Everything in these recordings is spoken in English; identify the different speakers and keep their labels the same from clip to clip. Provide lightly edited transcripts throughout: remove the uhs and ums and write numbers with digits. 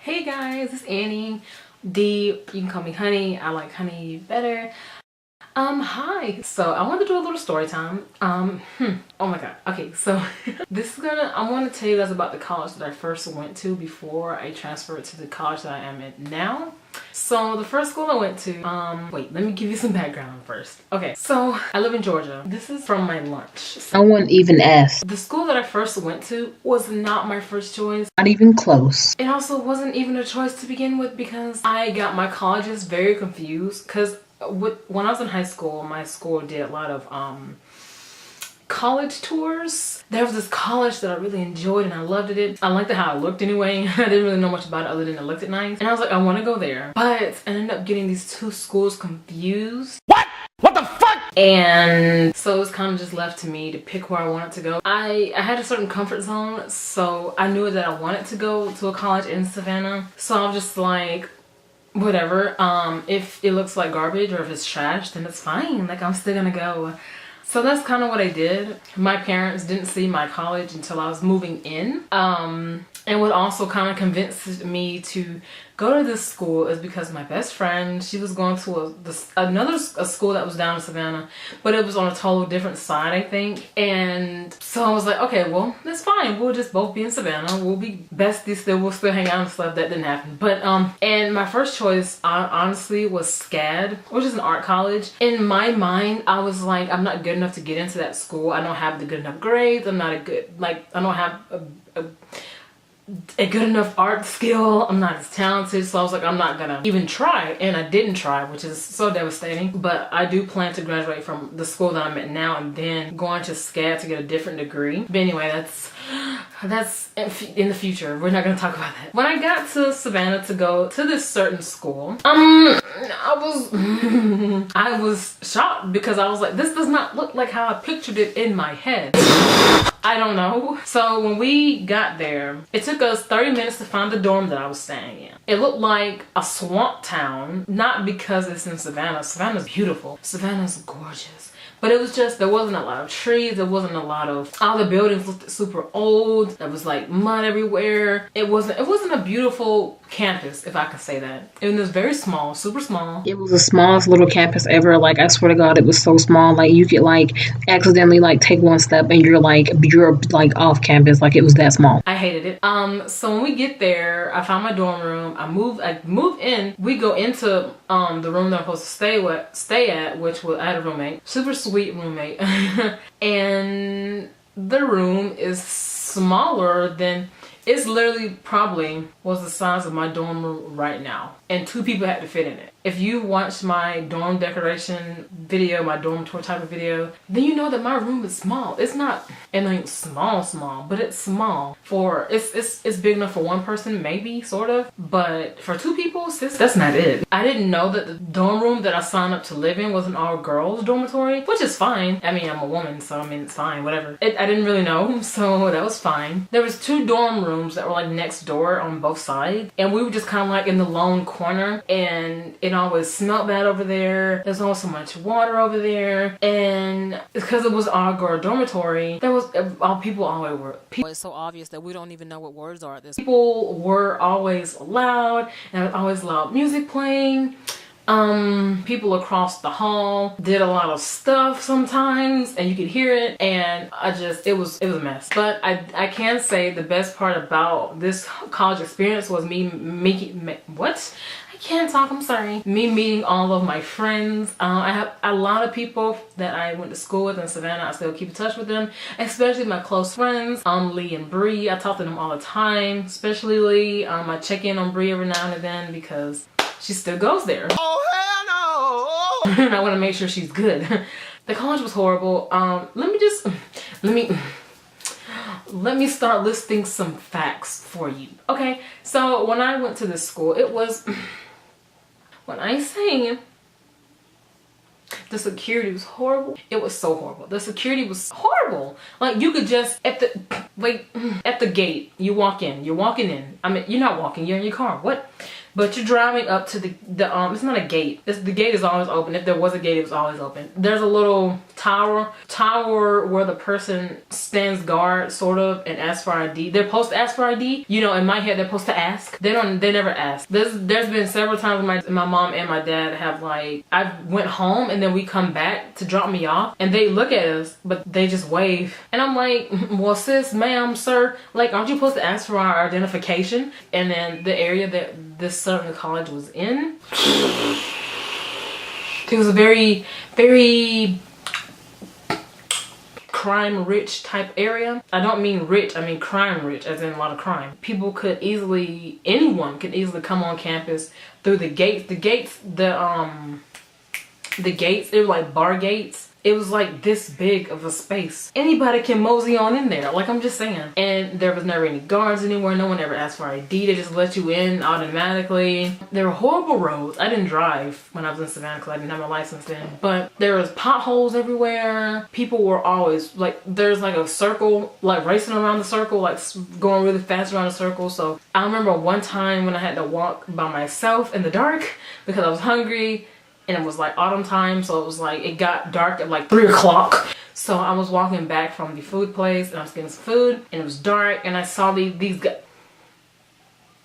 Speaker 1: Hey guys, it's Annie. D, you can call me Honey. I like Honey better. Hi. So I want to do a little story time. Oh my god. Okay, so I want to tell you guys about the college that I first went to before I transferred to the college that I am in now. So the first school I went to, wait, let me give you some background first. Okay, so I live in Georgia. This is from my lunch.
Speaker 2: No one even asked.
Speaker 1: The school that I first went to was not my first choice.
Speaker 2: Not even close.
Speaker 1: It also wasn't even a choice to begin with because I got my colleges very confused because when I was in high school, my school did a lot of college tours. There was this college that I really enjoyed and I loved it. I liked how it looked anyway. I didn't really know much about it other than it looked nice. And I was like, I want to go there. But I ended up getting these two schools confused.
Speaker 2: What the fuck?
Speaker 1: And so it was kind of just left to me to pick where I wanted to go. I had a certain comfort zone, so I knew that I wanted to go to a college in Savannah. So I was just like, whatever. If it looks like garbage or if it's trash, then it's fine. Like, I'm still gonna go. So that's kind of what I did. My parents didn't see my college until I was moving in. And what also kind of convinced me to go to this school is because my best friend, she was going to another school that was down in Savannah, but it was on a total different side, I think. And so I was like, okay, well, that's fine. We'll just both be in Savannah. We'll be besties still. We'll still hang out and stuff. That didn't happen. But, and my first choice, honestly, was SCAD, which is an art college. In my mind, I was like, I'm not good enough to get into that school. I don't have the good enough grades. I'm not a good, like, I don't have a good enough art skill. I'm not as talented, so I was like, I'm not gonna even try. And I didn't try, which is so devastating. But I do plan to graduate from the school that I'm at now and then go on to SCAD to get a different degree. But anyway, that's in the future. We're not gonna talk about that. When I got to Savannah to go to this certain school, I was shocked because I was like, this does not look like how I pictured it in my head. I don't know. So when we got there, it took us 30 minutes to find the dorm that I was staying in. It looked like a swamp town, not because it's in Savannah. Savannah's beautiful. Savannah's gorgeous. But it was just, there wasn't a lot of trees. There wasn't a lot of, all the buildings looked super old. There was like mud everywhere. It wasn't a beautiful campus, if I can say that. It was very small, super small.
Speaker 2: It was the smallest little campus ever. Like, I swear to God, it was so small. Like, you could like accidentally like take one step and you're like off campus. Like, it was that small.
Speaker 1: I hated it. So when we get there, I found my dorm room. I moved in. We go into the room that I'm supposed to stay at, which was, I had a roommate, super sweet roommate. And the room is smaller than, it's literally probably was the size of my dorm room right now. And 2 people had to fit in it. If you watched my dorm decoration video, my dorm tour type of video, then you know that my room is small. It's not, it ain't small, but it's small. It's big enough for one person, maybe, sort of. But for 2 people, sis, that's not it. I didn't know that the dorm room that I signed up to live in was an all-girls dormitory, which is fine. I mean, I'm a woman, so I mean, it's fine, whatever. I didn't really know, so that was fine. There was 2 dorm rooms that were like next door on both sides. And we were just kind of like in the lone corner, and it always smelled bad over there. There's always so much water over there, and because it was our girl dormitory, there was people always were. It's so obvious that we don't even know what words are at this. People were always loud, and there was always loud music playing. People across the hall did a lot of stuff sometimes and you could hear it, and it was a mess. But I can say the best part about this college experience was me meeting all of my friends. I have a lot of people that I went to school with in Savannah. I still keep in touch with them, especially my close friends, Lee and Bree. I talk to them all the time, especially Lee. I check in on Bree every now and then because she still goes there. Oh, hell no! I want to make sure she's good. The college was horrible. Let me start listing some facts for you. Okay, so when I went to this school, it was, when I say the security was horrible, it was so horrible. The security was horrible. Like, you could just, at the gate, you're walking in. I mean, you're not walking, you're in your car. What? But you're driving up to the it's not a gate. The gate is always open. If there was a gate, it was always open. There's a little tower where the person stands guard, sort of, and asks for ID. They're supposed to ask for ID. You know, in my head, they're supposed to ask. They never ask. There's been several times my mom and my dad have, like, I went home and then we come back to drop me off and they look at us, but they just wave. And I'm like, well, sis, ma'am, sir, like, aren't you supposed to ask for our identification? And then the area that this certain college was in, it was a very, very crime rich type area. I don't mean rich, I mean crime rich, as in a lot of crime. Anyone could easily come on campus through the gates. The gates, they were like bar gates. It was like this big of a space. Anybody can mosey on in there, like, I'm just saying. And there was never any guards anywhere. No one ever asked for ID. They just let you in automatically. There were horrible roads. I didn't drive when I was in Savannah because I didn't have my license then. But there was potholes everywhere. People were always, like, there's like a circle, like racing around the circle, like going really fast around the circle. So I remember one time when I had to walk by myself in the dark because I was hungry. And it was like autumn time, so it was like, it got dark at like 3 o'clock. So I was walking back from the food place and I was getting some food and it was dark and I saw these guys.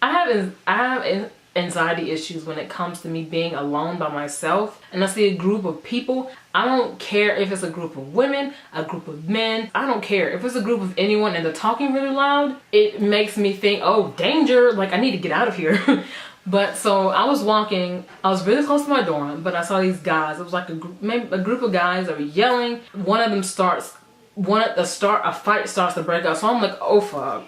Speaker 1: I have anxiety issues when it comes to me being alone by myself and I see a group of people. I don't care if it's a group of women, a group of men, I don't care. If it's a group of anyone and they're talking really loud, it makes me think, oh, danger, like I need to get out of here. But so I was walking, I was really close to my dorm, but I saw these guys. It was like a group of guys that were yelling. One of them a fight starts to break out. So I'm like, oh fuck.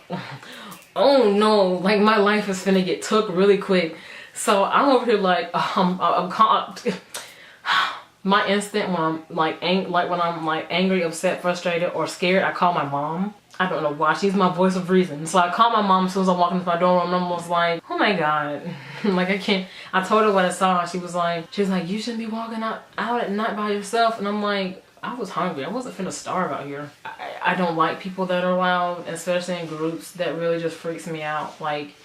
Speaker 1: Oh no, like my life is finna get took really quick. So I'm over here like, I'm caught. My instinct when I'm like, angry, upset, frustrated, or scared, I call my mom. I don't know why. She's my voice of reason. So I called my mom as soon as I walked into my dorm room and I was like, oh my god. Like I can't. I told her what I saw. She was like, you shouldn't be walking out at night by yourself. And I'm like, I was hungry. I wasn't finna starve out here. I don't like people that are loud, especially in groups. That really just freaks me out. Like,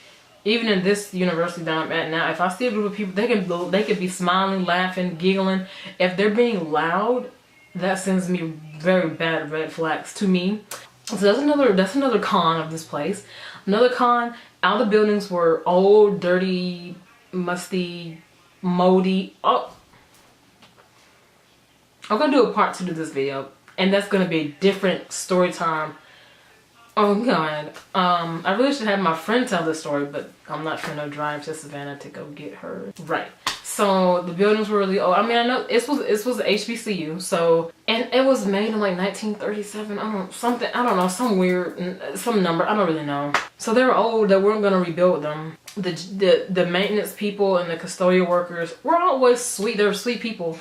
Speaker 1: even in this university that I'm at now, if I see a group of people, they could be smiling, laughing, giggling. If they're being loud, that sends me very bad red flags to me. So that's another con of this place. Another con, all the buildings were old, dirty, musty, moldy. Oh, I'm gonna do a part 2 to this video, and that's gonna be a different story time. Oh god, I really should have my friend tell this story, but I'm not gonna drive to Savannah to go get her. Right. So the buildings were really old. I mean, I know this was a HBCU, so, and it was made in like 1937. I don't know, some number. I don't really know. So they were old. They weren't gonna rebuild them. The maintenance people and the custodial workers were always sweet. They were sweet people,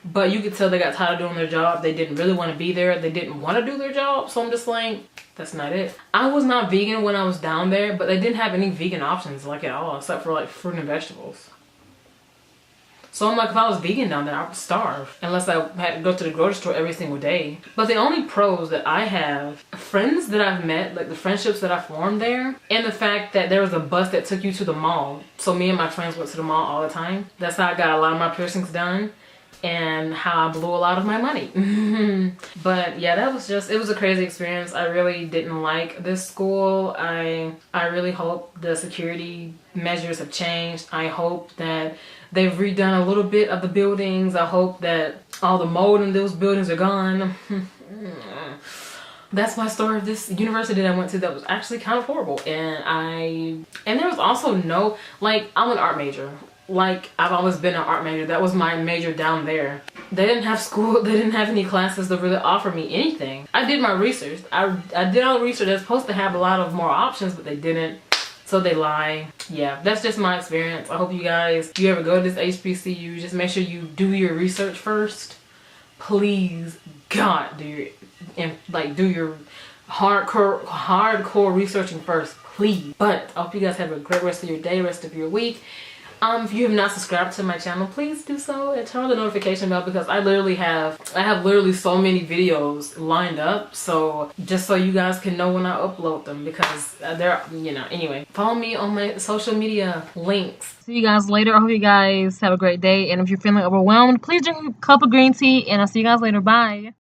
Speaker 1: but you could tell they got tired of doing their job. They didn't really want to be there. They didn't want to do their job. So I'm just like, that's not it. I was not vegan when I was down there, but they didn't have any vegan options like at all, except for like fruit and vegetables. So I'm like, if I was vegan down there, I would starve unless I had to go to the grocery store every single day. But the only pros that I have, friends that I've met, like the friendships that I formed there, and the fact that there was a bus that took you to the mall. So me and my friends went to the mall all the time. That's how I got a lot of my piercings done and how I blew a lot of my money. But yeah, it was a crazy experience. I really didn't like this school. I really hope the security measures have changed. I hope that they've redone a little bit of the buildings. I hope that all the mold in those buildings are gone. That's my story of this university that I went to that was actually kind of horrible. And there was also no, like, I'm an art major. Like, I've always been an art major. That was my major down there. They didn't have school, they didn't have any classes to really offer me anything. I did my research. I did all the research. They're supposed to have a lot of more options, but they didn't. So they lie. Yeah, that's just my experience. I hope you guys, if you ever go to this HBCU, just make sure you do your research first. Please, God, do your hardcore researching first, please. But I hope you guys have a great rest of your day, rest of your week. If you have not subscribed to my channel, please do so and turn on the notification bell, because I have literally so many videos lined up. So just so you guys can know when I upload them, because they're, you know, anyway, follow me on my social media links. See you guys later. I hope you guys have a great day. And if you're feeling overwhelmed, please drink a cup of green tea, and I'll see you guys later. Bye.